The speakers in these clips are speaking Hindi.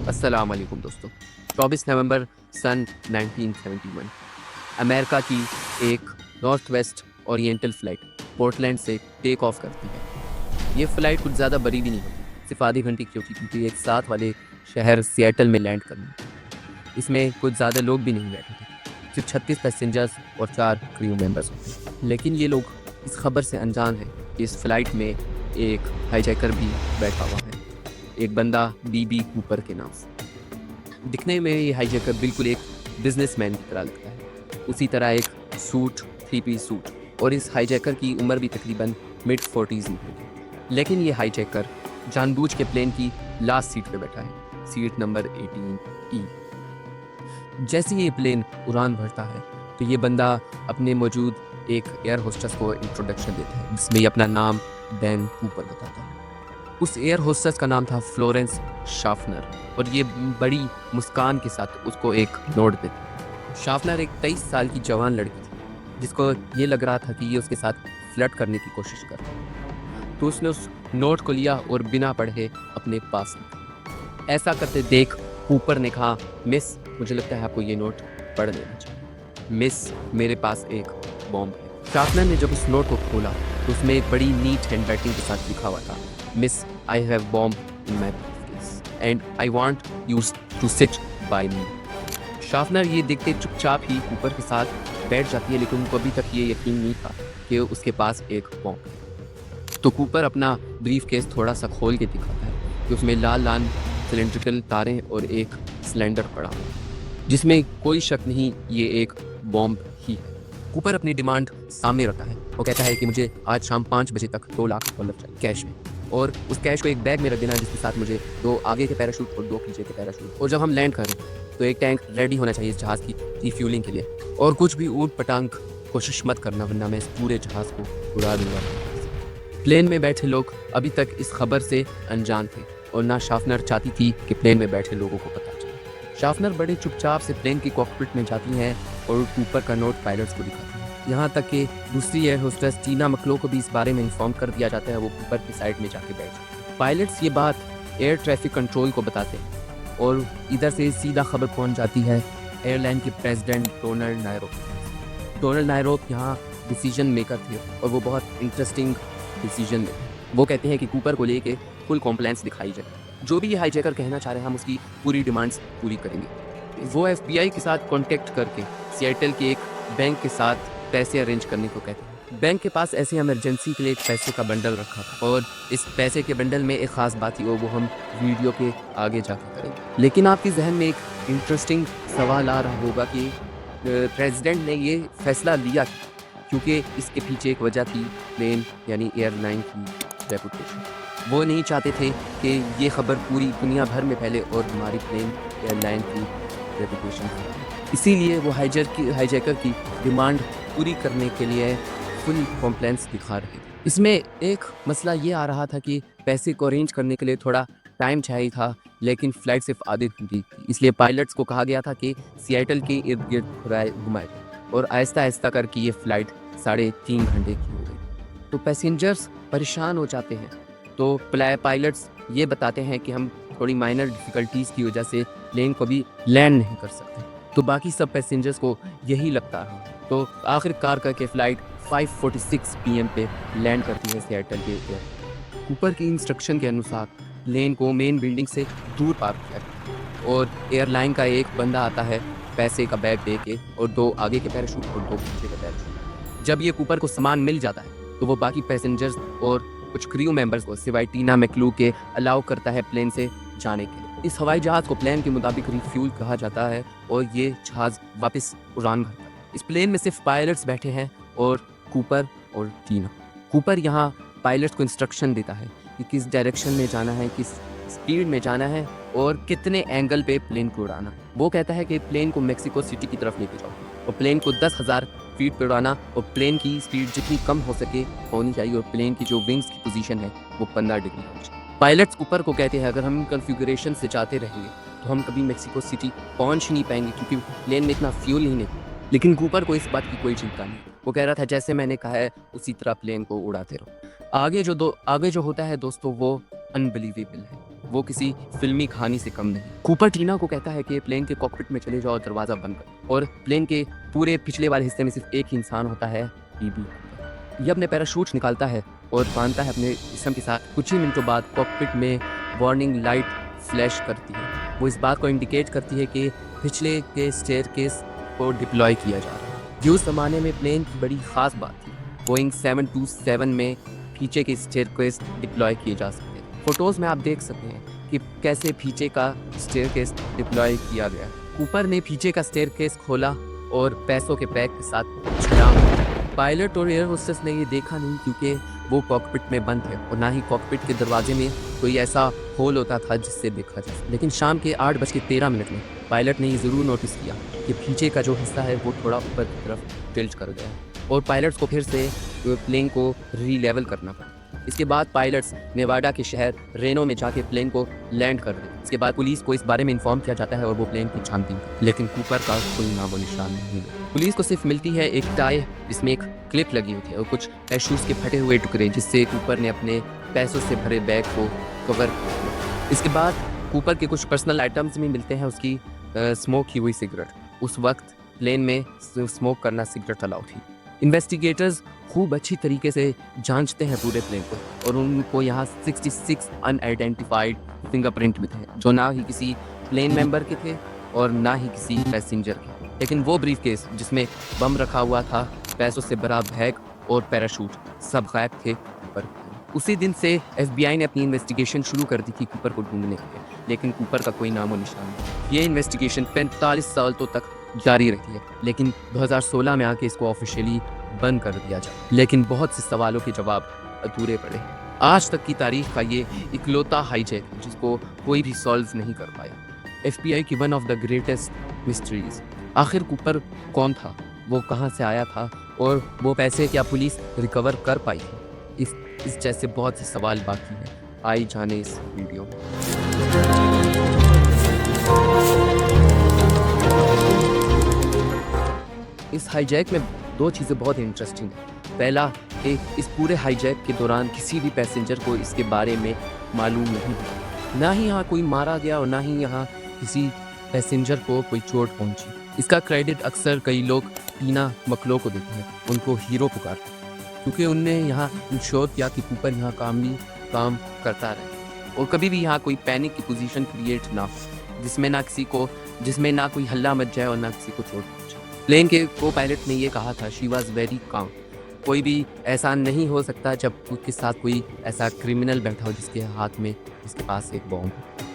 अस्सलाम वालेकुम दोस्तों। 24 नवंबर सन 1971 अमेरिका की एक north west oriental flight Portland से टेक ऑफ करती है। ये फ़्लाइट कुछ ज़्यादा बड़ी भी नहीं होती, सिर्फ आधी घंटे की होती क्योंकि एक साथ वाले शहर सिएटल में लैंड करनी थी। इसमें कुछ ज़्यादा लोग भी नहीं बैठे थे, सिर्फ 36 पैसेंजर्स और 4 क्रू मेंबर्स होते। लेकिन ये लोग इस खबर से अनजान है कि इस फ़्लाइट में एक हाईजैकर भी बैठा हुआ है, एक बंदा बीबी कूपर के नाम से। दिखने में ये हाईजैकर बिल्कुल एक बिजनेसमैन की तरह लगता है, उसी तरह एक सूट, 3 पीस सूट, और इस हाईजैकर की उम्र भी तकरीबन मिड 40s में होगी। लेकिन ये हाईजैकर जानबूझ के प्लेन की लास्ट सीट पे बैठा है, सीट नंबर 18E। जैसे ही ये प्लेन उड़ान भरता है तो ये बंदा अपने मौजूद एक एयर होस्टेस को इंट्रोडक्शन देता है, जिसमें ये अपना नाम डैन कूपर बताता है। उस एयर होस्टेस का नाम था फ्लोरेंस शाफनर, और ये बड़ी मुस्कान के साथ उसको एक नोट देती है। शाफनर एक 23 साल की जवान लड़की थी, जिसको ये लग रहा था कि ये उसके साथ फ्लर्ट करने की कोशिश कर रही है। तो उसने उस नोट को लिया और बिना पढ़े अपने पास रखा। ऐसा करते देख कूपर ने कहा, मिस, मुझे लगता है आपको ये नोट पढ़ लेना चाहिए। मिस, मेरे पास एक बॉम्ब है। शाफनर ने जब उस नोट को खोला तो उसमें एक बड़ी नीट हैंड राइटिंग के साथ लिखा हुआ था, miss, I have bomb in my briefcase and I want you to sit by me. शाफनर ये देखते चुपचाप ही कूपर के साथ बैठ जाती है, लेकिन उनको अभी तक ये यकीन नहीं था कि उसके पास एक बॉम्ब है। तो कूपर अपना ब्रीफ केस थोड़ा सा खोल के दिखाता है कि उसमें लाल लाल सिलेंड्रिकल तारें और एक सिलेंडर पड़ा हुआ है, जिसमें कोई शक नहीं ये एक बॉम्ब ही है। कूपर अपनी डिमांड सामने रखता है। वो कहता है कि मुझे आज शाम 5 बजे तक $2 लाख चाहिए कैश में, और उस कैश को एक बैग में रख देना, जिसके साथ मुझे 2 आगे के पैराशूट और 2 पीछे के पैराशूट, और जब हम लैंड करें तो एक टैंक रेडी होना चाहिए इस जहाज़ की रिफ्यूलिंग के लिए, और कुछ भी ऊट पटांग कोशिश मत करना, वरना मैं इस पूरे जहाज़ को उड़ा दूंगा। प्लेन में बैठे लोग अभी तक इस खबर से अनजान थे, और ना शाफनर चाहती थी कि प्लेन में बैठे लोगों को पता चले। शाफनर बड़े चुपचाप से प्लेन की कॉकपिट में जाती हैं और कूपर का नोट पायलट्स को दिखाती है। यहाँ तक कि दूसरी एयर होस्टेस टीना मकलो को भी इस बारे में इन्फॉर्म कर दिया जाता है, वो कूपर की साइड में जाके बैठ जाती है। पायलट्स ये बात एयर ट्रैफिक कंट्रोल को बताते हैं, और इधर से सीधा खबर पहुँच जाती है एयरलाइन के प्रेसिडेंट डोनाल्ड नायरोप। डोनाल्ड नायरोप यहाँ डिसीजन मेकर थे, और वो बहुत इंटरेस्टिंग डिसीजन में थे। वो कहते हैं कि कूपर को लेके फुल कॉम्प्लायंस दिखाई जाए, जो भी ये हाईजैकर कहना चाह रहे हैं हम उसकी पूरी डिमांड्स पूरी करेंगे। वो FBI के साथ कांटेक्ट करके सिएटल के एक बैंक के साथ पैसे अरेंज करने को कहते हैं। बैंक के पास ऐसे इमरजेंसी के लिए एक पैसे का बंडल रखा था, और इस पैसे के बंडल में एक ख़ास बात थी, और वो हम वीडियो के आगे जाकर करेंगे। लेकिन आपके जहन में एक इंटरेस्टिंग सवाल आ रहा होगा कि प्रेसिडेंट ने ये फैसला लिया क्योंकि इसके पीछे एक वजह थी प्लेन यानी एयरलाइन की रेपुटेशन। वो नहीं चाहते थे कि ये खबर पूरी दुनिया भर में फैले और हमारी प्लेन एयरलाइन की रेपुटेशन खराब। इसीलिए वो हाईजैकर की डिमांड पूरी करने के लिए फुल कॉम्प्लायंस दिखा रहे थे। इसमें एक मसला ये आ रहा था कि पैसे को अरेंज करने के लिए थोड़ा टाइम चाहिए था, लेकिन फ़्लाइट सिर्फ आधी घंटे थी, इसलिए पायलट्स को कहा गया था कि सिएटल के इर्द गिर्द घुमाए, और आहिस्ता आहिस्ता करके ये फ़्लाइट 3.5 घंटे की हो गई। तो पैसेंजर्स परेशान हो जाते हैं, तो पायलट्स ये बताते हैं कि हम थोड़ी माइनर डिफ़िकल्टीज़ की वजह से प्लेन को भी लैंड नहीं कर सकते। तो बाकी सब पैसेंजर्स को यही लगता है। तो आखिरकार करके फ़्लाइट 5:46 PM पे लैंड करती है सिएटल के एयरपोर्ट। कूपर की इंस्ट्रक्शन के अनुसार प्लेन को मेन बिल्डिंग से दूर पार्क किया गया, और एयरलाइन का एक बंदा आता है पैसे का बैग दे के, और 2 आगे के पैराशूट और 2 पीछे के पैराशूट। जब ये कूपर को सामान मिल जाता है तो वो बाकी पैसेंजर्स और कुछ क्रू मेंबर्स को सिवाय टीना मैकलू के अलाउ करता है प्लेन से जाने के लिए। इस हवाई जहाज़ को प्लान के मुताबिक रिफ्यूल कहा जाता है, और ये जहाज़ वापस उड़ान भरता है। इस प्लेन में सिर्फ पायलट्स बैठे हैं और कूपर और टीना। कूपर यहाँ पायलट्स को इंस्ट्रक्शन देता है कि किस डायरेक्शन में जाना है, किस स्पीड में जाना है, और कितने एंगल पे प्लेन को उड़ाना। वो कहता है कि प्लेन को मेक्सिको सिटी की तरफ लेके जाओ, और प्लेन को 10,000 फीट पर उड़ाना, और प्लेन की स्पीड जितनी कम हो सके होनी चाहिए, और प्लेन की जो विंग्स की पोजीशन है वो 15 डिग्री होनी चाहिए। पायलट्स कूपर को कहते हैं अगर हम कॉन्फ़िगरेशन से जाते रहेंगे तो हम कभी मेक्सिको सिटी पहुंच ही नहीं पाएंगे, क्योंकि प्लेन में इतना फ्यूल ही नहीं। लेकिन कूपर को इस बात की कोई चिंता नहीं। वो कह रहा था जैसे मैंने कहा है उसी तरह प्लेन को उड़ाते रहो। आगे जो होता है दोस्तों वो अनबिलीवेबल है। वो किसी फिल्मी कहानी से कम नहीं। कूपर टीना को कहता है कि प्लेन के कॉकपिट में चले जाओ दरवाज़ा बंद कर, और प्लेन के पूरे पिछले वाले हिस्से में सिर्फ एक ही इंसान होता है, डीबी। ये अपने पैराशूट निकालता है और बांधता है अपने जिस्म के साथ। कुछ ही मिनटों बाद कॉकपिट में वार्निंग लाइट फ्लैश करती है। वो इस बात को इंडिकेट करती है कि पिछले के स्टेयरकेस को डिप्लॉय किया जा रहा है। ये उस ज़माने में प्लेन की बड़ी ख़ास बात थी। बोइंग 727 में पीछे के स्टेयरकेस डिप्लॉय किए जा सकते हैं। फोटोज़ में आप देख सकते हैं कि कैसे पीछे का स्टेयरकेस डिप्लॉय किया गया। कूपर ने पीछे का स्टेयरकेस खोला और पैसों के बैग के साथ छलांग। पायलट और एयर होस्टेस ने ये देखा नहीं, क्योंकि वो कॉकपिट में बंद है और ना ही कॉकपिट के दरवाजे में कोई ऐसा होल होता था जिससे देखा जा सके। लेकिन शाम के 8:13 में पायलट ने ये ज़रूर नोटिस किया कि पीछे का जो हिस्सा है वो थोड़ा ऊपर की तरफ टिल्ट कर गया है और पायलट्स को फिर से प्लेन को री-लेवल करना पड़ा। इसके बाद पायलट्स नेवाडा के शहर रेनो में जाके प्लेन को लैंड कर देते। इसके बाद पुलिस को इस बारे में इन्फॉर्म किया जाता है और वो प्लेन की छानबीन, लेकिन कूपर का कोई नामो निशान नहीं है। पुलिस को सिर्फ मिलती है एक टाई जिसमें एक क्लिप लगी हुई थी और कुछ शूज़ के फटे हुए टुकड़े, जिससे कूपर ने अपने पैसों से भरे बैग को कवर किया। इसके बाद कूपर के कुछ पर्सनल आइटम्स भी मिलते हैं, उसकी स्मोक की हुई सिगरेट। उस वक्त प्लेन में स्मोक करना सिगरेट अलाउ थी। इन्वेस्टिगेटर्स खूब अच्छी तरीके से जांचते हैं पूरे प्लेन को और उनको यहाँ 66 अनआइडेंटिफाइड फिंगरप्रिंट मिले हैं, जो ना ही किसी प्लेन मेंबर के थे और ना ही किसी पैसेंजर के। लेकिन वो ब्रीफ केस जिसमें बम रखा हुआ था, पैसों से भरा बैग और पैराशूट, सब गायब थे कूपर। उसी दिन से FBI ने अपनी इन्वेस्टिगेशन शुरू कर दी थी कूपर को ढूंढने के लिए, लेकिन कूपर का कोई नामो निशान नहीं। ये इन्वेस्टिगेशन 45 साल तक जारी रहती है, लेकिन 2016 में आके इसको ऑफिशियली बंद कर दिया जाए। लेकिन बहुत से सवालों के जवाब अधूरे पड़े। आज तक की तारीख का ये इकलौता हाईजैक है जिसको कोई भी सॉल्व नहीं कर पाया। FBI की one of the greatest mysteries. आखिर कूपर कौन था, वो कहाँ से आया था और वो पैसे क्या पुलिस रिकवर कर पाई थी? इस जैसे बहुत से सवाल बाकी हैं। आई जाने इस वीडियो में। इस हाईजैक में दो चीज़ें बहुत इंटरेस्टिंग हैं। पहला कि इस पूरे हाईजैक के दौरान किसी भी पैसेंजर को इसके बारे में मालूम नहीं हुआ। ना ही यहाँ कोई मारा गया और ना ही यहाँ किसी पैसेंजर को कोई चोट पहुँची। इसका क्रेडिट अक्सर कई लोग टीना मकलो को देते हैं, उनको हीरो पुकारते हैं, क्योंकि उनने यहाँ इंश्योर किया कि कूपर यहाँ काम करता रहे और कभी भी यहाँ कोई पैनिक की पोजीशन क्रिएट ना हो, जिसमें ना कोई हल्ला मच जाए और ना किसी को चोट पहुँचे। प्लेन के को पायलट ने ये कहा था, शी वॉज वेरी काम। कोई भी ऐसा नहीं हो सकता जब उसके साथ कोई ऐसा क्रिमिनल बैठा हो जिसके पास एक बॉम्ब।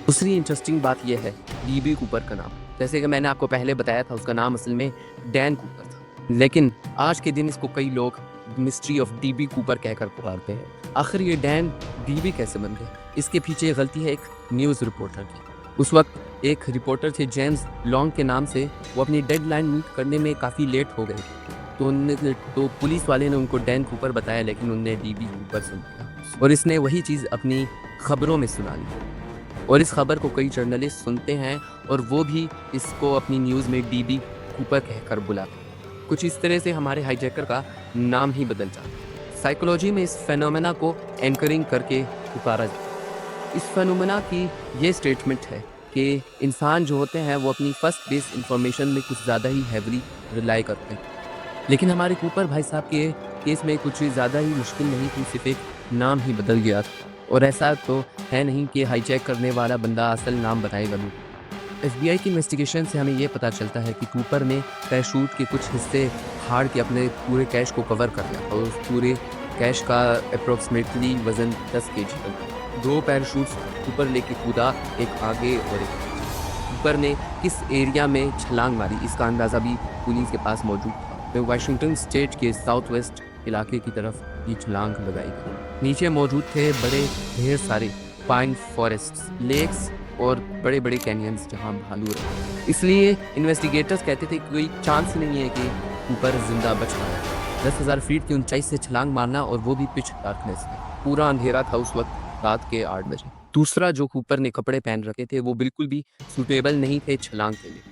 दूसरी इंटरेस्टिंग बात यह है डीबी कूपर का नाम। जैसे कि मैंने आपको पहले बताया था, उसका नाम असल में डैन कूपर था, लेकिन आज के दिन इसको कई लोग मिस्ट्री ऑफ डीबी कूपर कहकर पुकारते हैं। आखिर ये डैन डीबी कैसे बन गए? इसके पीछे गलती है एक न्यूज़ रिपोर्टर की। उस वक्त एक रिपोर्टर थे जेम्स लॉन्ग के नाम से, वो अपनी डेडलाइन मीट करने में काफ़ी लेट हो गए तो पुलिस वाले ने उनको डैन कूपर बताया, लेकिन उनने डीबी कूपर सुन लिया और इसने वही चीज़ अपनी खबरों में सुना ली और इस खबर को कई जर्नलिस्ट सुनते हैं और वो भी इसको अपनी न्यूज़ में डीबी कूपर कहकर बुलाते हैं। कुछ इस तरह से हमारे हाईजैकर का नाम ही बदल जाता है। साइकोलॉजी में इस फेनोमेना को एंकरिंग करके पुकारा जाता है। इस फेनोमेना की ये स्टेटमेंट है कि इंसान जो होते हैं वो अपनी फर्स्ट बेस इंफॉर्मेशन में कुछ ज़्यादा ही हैवली रिलाई करते हैं, लेकिन हमारे कूपर भाई साहब के केस में कुछ ज़्यादा ही मुश्किल नहीं थी, सिर्फ एक नाम ही बदल गया था। और ऐसा तो है नहीं कि हाईजैक करने वाला बंदा असल नाम बताएगा नहीं। FBI की इन्वेस्टिगेशन से हमें ये पता चलता है कि कूपर ने पैराशूट के कुछ हिस्से फाड़ के अपने पूरे कैश को कवर कर लिया और उस पूरे कैश का अप्रोक्सीमेटली वज़न 10 kg था। 2 पैराशूट्स कूपर लेके कूदा, एक आगे और एक पीछे। कूपर ने किस एरिया में छलांग मारी इसका अंदाज़ा भी पुलिस के पास मौजूद था। वे वाशिंगटन स्टेट के साउथ वेस्ट इलाके की तरफ ये छलांग लगाई गई। नीचे मौजूद थे बड़े ढेर सारे पाइन फॉरेस्ट्स, लेक्स और बड़े बड़े कैनियंस जहां भालू रहे। इसलिए इन्वेस्टिगेटर्स कहते थे कि कोई चांस ही नहीं है कि कूपर जिंदा बच पाए। 10,000 फीट की ऊंचाई से छलांग मारना, और वो भी पिच डार्कनेस में। पूरा अंधेरा था उस वक्त, रात के 8 बजे। दूसरा, जो कूपर ने कपड़े पहन रखे थे वो बिल्कुल भी सूटेबल नहीं थे छलांग के लिए।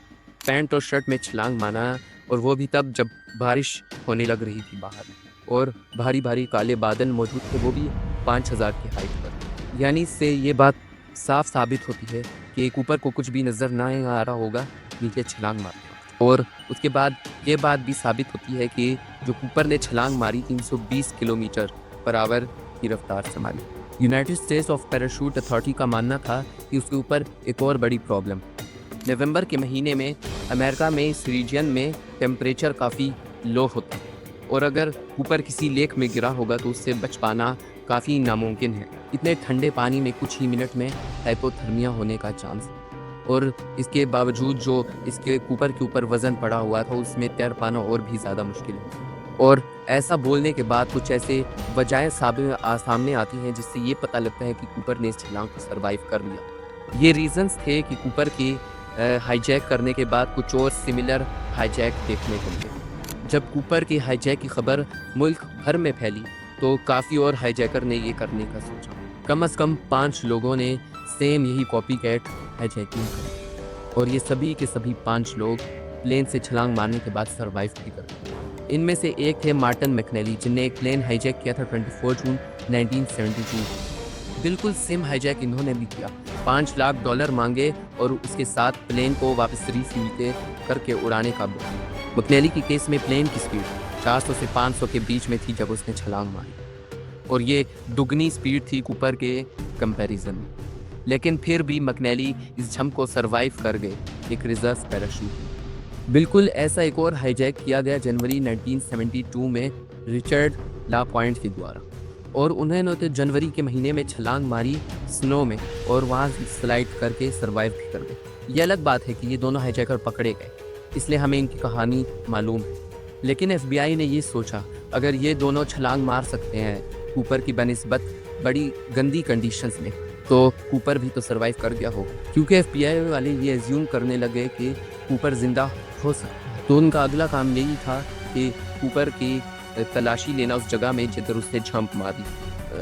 पैंट और शर्ट में छलांग मारना, और वो भी तब जब बारिश होने लग रही थी बाहर, और भारी भारी काले बादल मौजूद थे, वो भी 5,000 की हाइट पर। यानी इससे ये बात साफ साबित होती है कि कूपर को कुछ भी नज़र ना आ रहा होगा नीचे छलांग मारना। और उसके बाद ये बात भी साबित होती है कि जो कूपर ने छलांग मारी 320 किलोमीटर पर आवर की रफ्तार से मारी। United states of parachute authority का मानना था कि उसके ऊपर एक और बड़ी प्रॉब्लम, नवंबर के महीने में अमेरिका में इस रीजन में टेम्परेचर काफ़ी लो होता है और अगर कूपर किसी लेक में गिरा होगा तो उससे बच पाना काफ़ी नामुमकिन है। इतने ठंडे पानी में कुछ ही मिनट में हाइपोथर्मिया होने का चांस है और इसके बावजूद जो इसके कूपर के ऊपर वज़न पड़ा हुआ था उसमें तैर पाना और भी ज़्यादा मुश्किल है। और ऐसा बोलने के बाद कुछ ऐसे वजहें सामने आती हैं जिससे ये पता लगता है कि कूपर ने इस छलांग को सर्वाइव कर लिया। ये रीजंस थे कि कूपर की हाईजैक करने के बाद कुछ और सिमिलर हाईजैक देखने को मिले। जब कूपर की हाईजैक की खबर मुल्क भर में फैली तो काफ़ी और हाईजैकर ने ये करने का सोचा। कम से कम 5 लोगों ने सेम यही कॉपी कैट हाईजैकिंग की और ये सभी के सभी 5 लोग प्लेन से छलांग मारने के बाद सर्वाइव भी कर गए। इनमें से एक थे मार्टिन मैकनेली जिनने एक प्लेन हाईजैक किया था 24 जून 1972। बिल्कुल सेम हाईजैक इन्होंने भी किया। $5 लाख मांगे और उसके साथ प्लेन को वापस रिफ्यूल करके उड़ाने का बोला। मैकनेली की केस में प्लेन की स्पीड 400 से 500 के बीच में थी जब उसने छलांग मारी और ये दुगनी स्पीड थी कूपर के कंपैरिजन में। लेकिन फिर भी मैकनेली इस जंप को सरवाइव कर गए एक रिजर्व पैराशूट। बिल्कुल ऐसा एक और हाईजैक किया गया जनवरी 1972 में रिचर्ड लापॉइंट के द्वारा और उन्होंने तो जनवरी के महीने में छलांग मारी स्नो में और वहाँ स्लाइड करके सरवाइव भी कर गए। ये अलग बात है कि ये दोनों हाईजैकर पकड़े गए, इसलिए हमें इनकी कहानी मालूम है। लेकिन FBI ने ये सोचा अगर ये दोनों छलांग मार सकते हैं कूपर की बनिस्बत बड़ी गंदी कंडीशंस में तो कूपर भी तो सरवाइव कर गया होगा, क्योंकि FBI वाले ये एज्यूम करने लगे कि कूपर जिंदा हो सकता है। तो उनका अगला काम यही था कि कूपर की तलाशी लेना उस जगह में जिधर उसने जंप मारी।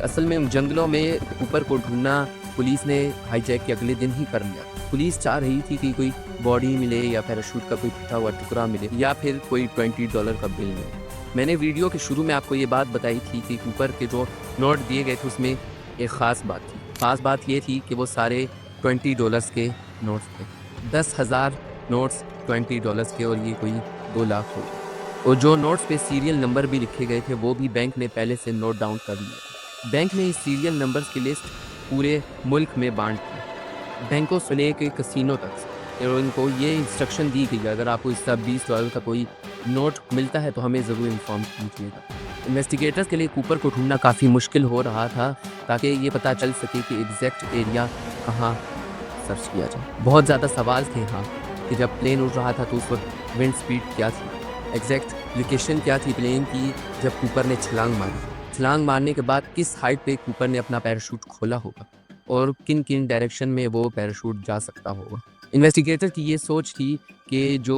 असल में जंगलों में कूपर को ढूंढना पुलिस ने हाईजैक के अगले दिन ही कर लिया। पुलिस चाह रही थी कि कोई बॉडी मिले या पैराशूट का कोई टूटा हुआ टुकड़ा मिले या फिर कोई $20 का बिल मिले। मैंने वीडियो के शुरू में आपको ये बात बताई थी कि कूपर के जो नोट दिए गए थे उसमें एक ख़ास बात थी। ख़ास बात ये थी कि वो सारे $20 के नोट्स थे। 10,000 नोट्स $20 के और ये कोई 2 लाख हो गए। और जो नोट्स पे सीरियल नंबर भी लिखे गए थे वो भी बैंक ने पहले से नोट डाउन कर लिया। बैंक ने इस सीरियल नंबर्स की लिस्ट पूरे मुल्क में बांट दी, बैंकों से लेकर कसिनो तक। और उनको ये इंस्ट्रक्शन दी गई अगर आपको इसका $20 का कोई नोट मिलता है तो हमें ज़रूर इन्फॉर्म कीजिएगा। इन्वेस्टिगेटर्स के लिए कूपर को ढूंढना काफ़ी मुश्किल हो रहा था ताकि ये पता चल सके कि एग्जैक्ट एरिया कहाँ सर्च किया जाए। बहुत ज़्यादा सवाल थे हाँ कि जब प्लेन उड़ रहा था तो उस वक्त विंड स्पीड क्या थी, एग्जैक्ट लोकेशन क्या थी प्लेन की जब कूपर ने छलांग मारी। छलांग मारने के बाद किस हाइट पे कूपर ने अपना पैराशूट खोला होगा और किन किन डायरेक्शन में वो पैराशूट जा सकता होगा। इन्वेस्टिगेटर की ये सोच थी कि जो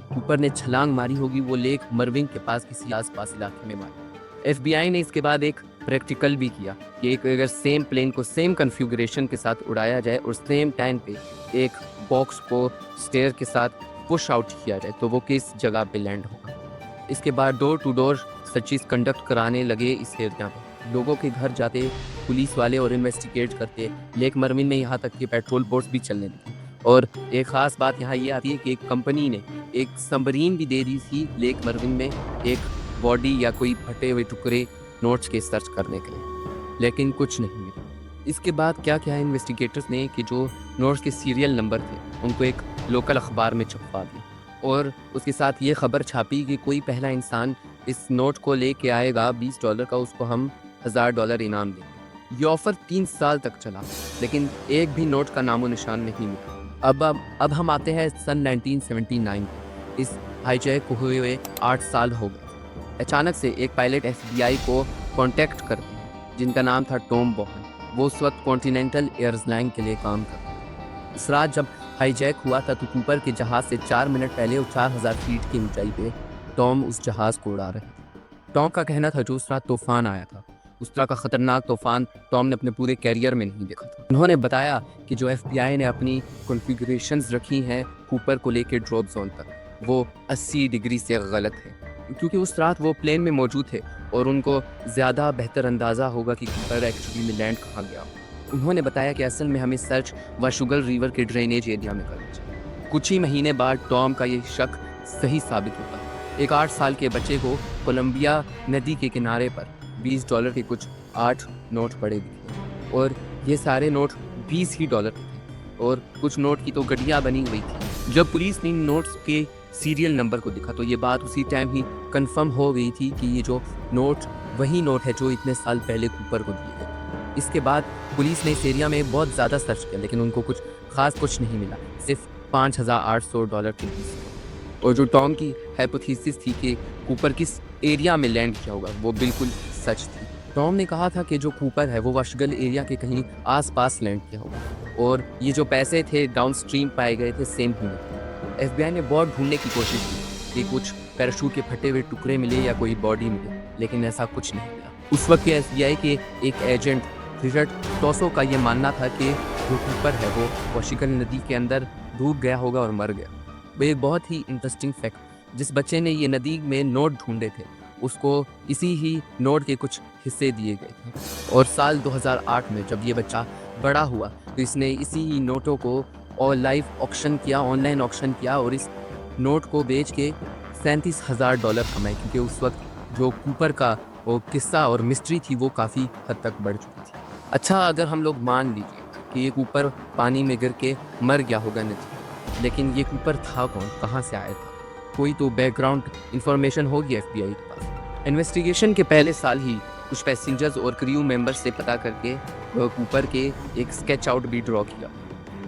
कूपर ने छलांग मारी होगी वो लेक मर्विंग के पास किसी आसपास इलाके में मारी। FBI ने इसके बाद एक प्रैक्टिकल भी किया कि एक अगर सेम प्लेन को सेम कन्फिगरेशन के साथ उड़ाया जाए और सेम टाइम पे एक बॉक्स को स्टेयर के साथ पुश आउट किया जाए तो वो किस जगह पे लैंड होगा। इसके बाद door to door searches conduct कराने लगे इस एरिया में। लोगों के घर जाते पुलिस वाले और इन्वेस्टिगेट करते। लेक मर्विन में यहाँ तक कि पेट्रोल बोट्स भी चलने लगे। और एक ख़ास बात यहाँ ये आती है कि एक कंपनी ने एक सबमरीन भी दे दी थी लेक मर्विन में एक बॉडी या कोई फटे हुए टुकड़े नोट्स के सर्च करने के लिए, लेकिन कुछ नहीं मिला। इसके बाद क्या किया इन्वेस्टिगेटर्स ने कि जो नोट्स के सीरियल नंबर थे उनको एक लोकल अखबार में छपवा दिया और उसके साथ ये खबर छापी कि कोई पहला इंसान इस नोट को लेके आएगा $20 का, उसको हम $1,000 इनाम देंगे। ये ऑफ़र 3 साल तक चला लेकिन एक भी नोट का नामो निशान नहीं मिला। अब हम आते हैं सन 1979 पे। इस हाईजैक को हुए 8 साल हो गए। अचानक से एक पायलट FBI को कांटेक्ट करते हैं जिनका नाम था टॉम बोहन। वो उस वक्त कॉन्टिनेंटल एयरलाइन के लिए काम करते हैं। इस रात जब हाईजैक हुआ था तो कूपर के जहाज़ से 4 मिनट पहले और 4,000 फीट की ऊंचाई पे टॉम उस जहाज़ को उड़ा रहे थे। टॉम का कहना था जो उस रात तूफान आया था उस तरह का ख़तरनाक तूफान टॉम ने अपने पूरे कैरियर में नहीं देखा था। उन्होंने बताया कि जो FBI ने अपनी कॉन्फ़िगरेशंस रखी हैं कूपर को लेकर ड्रॉप जोन तक वो 80 डिग्री से गलत है, क्योंकि उस रात वो प्लेन में मौजूद थे और उनको ज़्यादा बेहतर अंदाज़ा होगा कि कूपर एक्चुअली में लैंड कहाँ गया। उन्होंने बताया कि असल में हमें सर्च वाशुगल रिवर के ड्रेनेज एरिया में करना चाहिए। कुछ ही महीने बाद टॉम का ये शक सही साबित होता है। एक 8 साल के बच्चे को कोलंबिया नदी के किनारे पर $20 के कुछ 8 नोट पड़े दिखे और ये सारे नोट $20 के थे और कुछ नोट की तो गड्डियाँ बनी हुई थी। जब पुलिस ने इन नोट्स के सीरियल नंबर को देखा तो ये बात उसी टाइम ही कंफर्म हो गई थी कि ये जो नोट वही नोट है जो इतने साल पहले कूपर को दिए गए। इसके बाद पुलिस ने इस एरिया में बहुत ज़्यादा सर्च किया लेकिन उनको कुछ नहीं मिला, सिर्फ $5,800 के पीस। और जो टॉम की हाइपोथेसिस थी कि कूपर किस एरिया में लैंड किया होगा वो बिल्कुल सच थी। टॉम ने कहा था कि जो कूपर है वो वाशगल एरिया के कहीं आसपास लैंड किया होगा और ये जो पैसे थे डाउनस्ट्रीम पाए गए थे सेम ही नहीं। एफबीआई ने बहुत ढूंढने की कोशिश की कि कुछ पैराशूट के फटे हुए टुकड़े मिले या कोई बॉडी मिले, लेकिन ऐसा कुछ नहीं मिला। उस वक्त के एफबीआई के एक एजेंट रिचर्ड टॉसो का ये मानना था कि जो कूपर है वो वाशिंगटन नदी के अंदर डूब गया होगा और मर गया। वो एक बहुत ही इंटरेस्टिंग फैक्ट, जिस बच्चे ने ये नदी में नोट ढूंढे थे उसको इसी ही नोट के कुछ हिस्से दिए गए थे और साल 2008 में जब ये बच्चा बड़ा हुआ तो इसने इसी ही नोटों को और लाइव ऑक्शन किया, ऑनलाइन ऑक्शन किया और इस नोट को बेच के $37,000 कमाए, क्योंकि उस वक्त जो कूपर का वो किस्सा और मिस्ट्री थी वो काफ़ी हद तक बढ़ चुकी थी। अच्छा, अगर हम लोग मान लीजिए कि ये कूपर पानी में गिर के मर गया होगा नदी, लेकिन ये कूपर था कौन, कहाँ से आया था? कोई तो बैकग्राउंड इंफॉर्मेशन होगी एफबीआई के पास। इन्वेस्टिगेशन के पहले साल ही कुछ पैसेंजर्स और क्रू मेंबर्स से पता करके कूपर के एक स्केच आउट भी ड्रॉ किया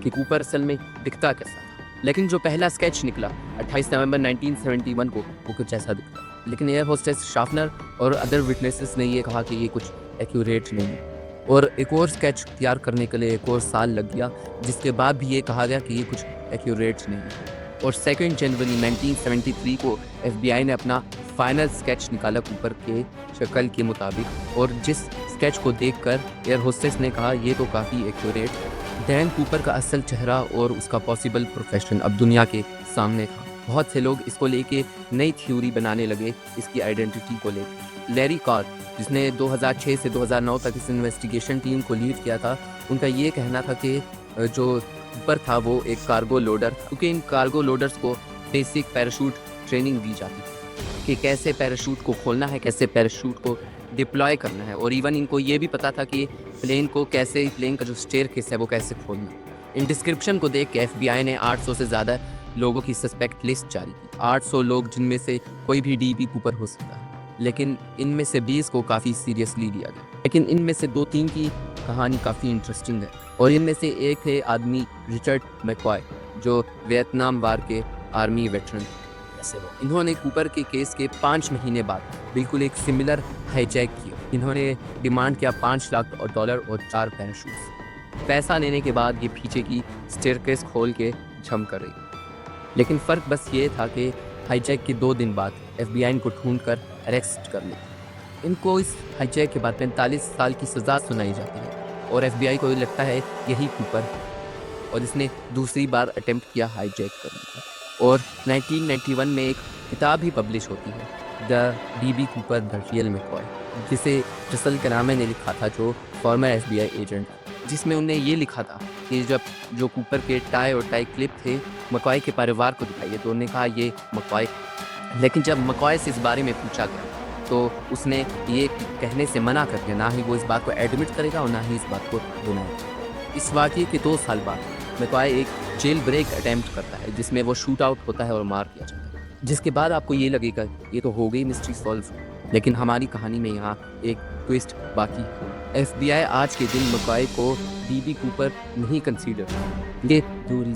कि कूपर असल में दिखता कैसा था। लेकिन जो पहला स्केच निकला 28 नवंबर 1971 को वो कुछ ऐसा दिखता, लेकिन एयर होस्टेस शार्पनर और अदर विटनेसेस ने ये कहा कि ये कुछ एक्यूरेट नहीं है और एक और स्केच तैयार करने के लिए एक और साल लग गया, जिसके बाद भी ये कहा गया कि ये कुछ एक्यूरेट नहीं है। और 2 जनवरी 1973 को एफबीआई ने अपना फाइनल स्केच निकाला कूपर के शक्ल के मुताबिक और जिस स्केच को देखकर एयर होस्टेस ने कहा ये तो काफ़ी एक्यूरेट है। डैन कूपर का असल चेहरा और उसका पॉसिबल प्रोफेशन अब दुनिया के सामने था। बहुत से लोग इसको लेके नई थ्योरी बनाने लगे इसकी आइडेंटिटी को लेकर। लैरी कार्र, जिसने 2006 से 2009 तक इस इन्वेस्टिगेशन टीम को लीड किया था, उनका ये कहना था कि जो कूपर था वो एक कार्गो लोडर, क्योंकि इन कार्गो लोडर्स को बेसिक पैराशूट ट्रेनिंग दी जाती थी कि कैसे पैराशूट को खोलना है, कैसे पैराशूट को डिप्लॉय करना है और इवन इनको ये भी पता था कि प्लेन का जो स्टेयरकेस है वो कैसे खोलना है। इन डिस्क्रिप्शन को देख के एफबीआई ने 800 से ज़्यादा लोगों की सस्पेक्ट लिस्ट जारी की। 800 लोग जिनमें से कोई भी डीबी कूपर हो सकता है, लेकिन इनमें से 20 को काफ़ी सीरियसली लिया गया। लेकिन इनमें से 2-3 की कहानी काफ़ी इंटरेस्टिंग है और इनमें से एक है आदमी रिचर्ड मैकॉय, जो वियतनाम वार के आर्मी वेटरन। इन्होंने कूपर के केस के 5 महीने बाद बिल्कुल एक सिमिलर हाईजैक किया। इन्होंने डिमांड किया $5,00,000 और 4 पैराशूट्स। पैसा लेने के बाद ये पीछे की स्टेयरकेस खोल के जंप कर रही। लेकिन फ़र्क बस ये था कि हाईजैक के 2 दिन बाद एफबीआई इनको ढूंढ कर अरेस्ट कर ली। इनको इस हाईजैक के बाद 45 साल की सज़ा सुनाई जाती है और एफबीआई को लगता है यही कूपर है और इसने दूसरी बार अटेम्प्ट किया हाईजैक करने का। और 1991 में एक किताब भी पब्लिश होती है, the dB Cooper the real McCoy, जिसे रसल कनामे ने लिखा था, जो फॉर्मर एफबीआई एजेंट, जिसमें उन्होंने ये लिखा था कि जब जो कूपर के टाई और टाई क्लिप थे मैकॉय के परिवार को दिखाइए तो उन्होंने कहा ये मैकॉय। लेकिन जब मैकॉय से इस बारे में पूछा गया तो उसने ये कहने से मना कर दिया, ना ही वो इस बात को एडमिट करेगा और ना ही इस बात को दोहराएगा। इस वाक़ये के 2 साल बाद मैकॉय एक जेल ब्रेक अटैम्प्ट करता है जिसमें वो शूट आउट होता है और मार दिया जाता है, जिसके बाद आपको ये लगेगा ये तो हो गई मिस्ट्री सॉल्व। लेकिन हमारी कहानी में यहाँ एक ट्विस्ट बाकी है। एफबीआई आज के दिन मैकॉय को डीबी कूपर नहीं कंसीडर। ये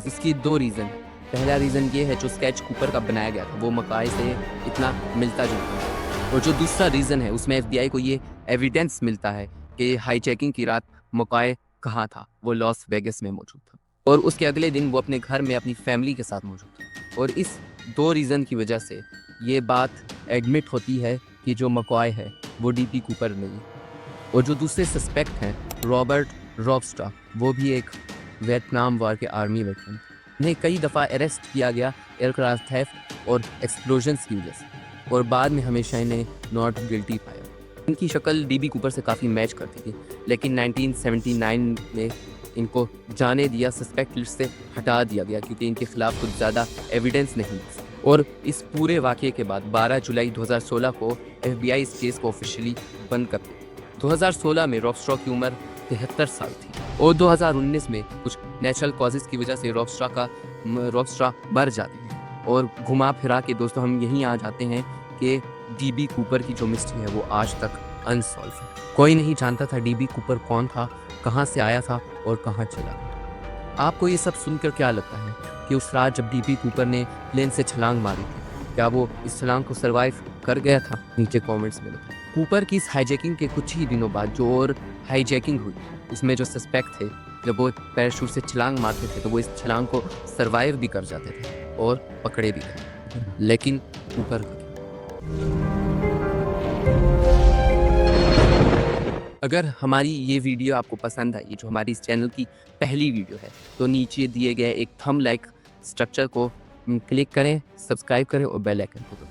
इसकी 2 रीज़न। पहला रीज़न ये है जो स्केच कूपर का बनाया गया था वो मैकॉय से इतना मिलता जुलता है, और जो दूसरा रीज़न है उसमें एफबीआई को ये एविडेंस मिलता है कि हाईजैकिंग की रात मैकॉय कहाँ था। वो लॉस वेगस में मौजूद था और उसके अगले दिन वो अपने घर में अपनी फैमिली के साथ मौजूद था। और इस 2 रीज़न की वजह से ये बात एडमिट होती है कि जो मैकॉय है वो डीबी कूपर नहीं। और जो दूसरे सस्पेक्ट हैं रॉबर्ट रॉबस्टा, वो भी एक वियतनाम वार के आर्मी वेटरन। उन्हें कई दफ़ा अरेस्ट किया गया एयरक्राफ्ट थेफ्ट और एक्सप्लोजन्स की वजह से, और बाद में हमेशा इन्हें नॉट गिल्टी पाया। इनकी शक्ल डीबी कूपर से काफ़ी मैच करती थी, लेकिन 1979 में इनको जाने दिया, सस्पेक्ट लिस्ट से हटा दिया गया क्योंकि इनके खिलाफ कुछ ज़्यादा एविडेंस नहीं थी। और इस पूरे वाक़ये के बाद 12 जुलाई 2016 को FBI इस केस को ऑफिशियली बंद कर दिया। 2016 में रॉकस्टार की उम्र 73 साल थी और 2019 में कुछ नेचुरल कॉजेज़ की वजह से रॉकस्टार मर जाते हैं। और घुमा फिरा के दोस्तों हम यहीं आ जाते हैं कि डीबी कूपर की जो मिस्ट्री है वो आज तक अनसॉल्व है। कोई नहीं जानता था डीबी कूपर कौन था, कहाँ से आया था और कहाँ चला गया। आपको ये सब सुनकर क्या लगता है कि उस रात जब डीबी कूपर ने प्लेन से छलांग मारी थी, क्या वो इस छलांग को सरवाइव कर गया था? नीचे कमेंट्स में बताएं। कूपर की इस हाईजैकिंग के कुछ ही दिनों बाद जो और हाईजैकिंग हुई, उसमें जो सस्पेक्ट थे, जब वो पैराशूट से छलांग मारते थे तो वो इस छलांग को सरवाइव भी कर जाते थे और पकड़े भी गए, लेकिन कूपर अगर हमारी ये वीडियो आपको पसंद आई, जो हमारी इस चैनल की पहली वीडियो है, तो नीचे दिए गए एक थंब लाइक स्ट्रक्चर को क्लिक करें, सब्सक्राइब करें और बेल आइकन को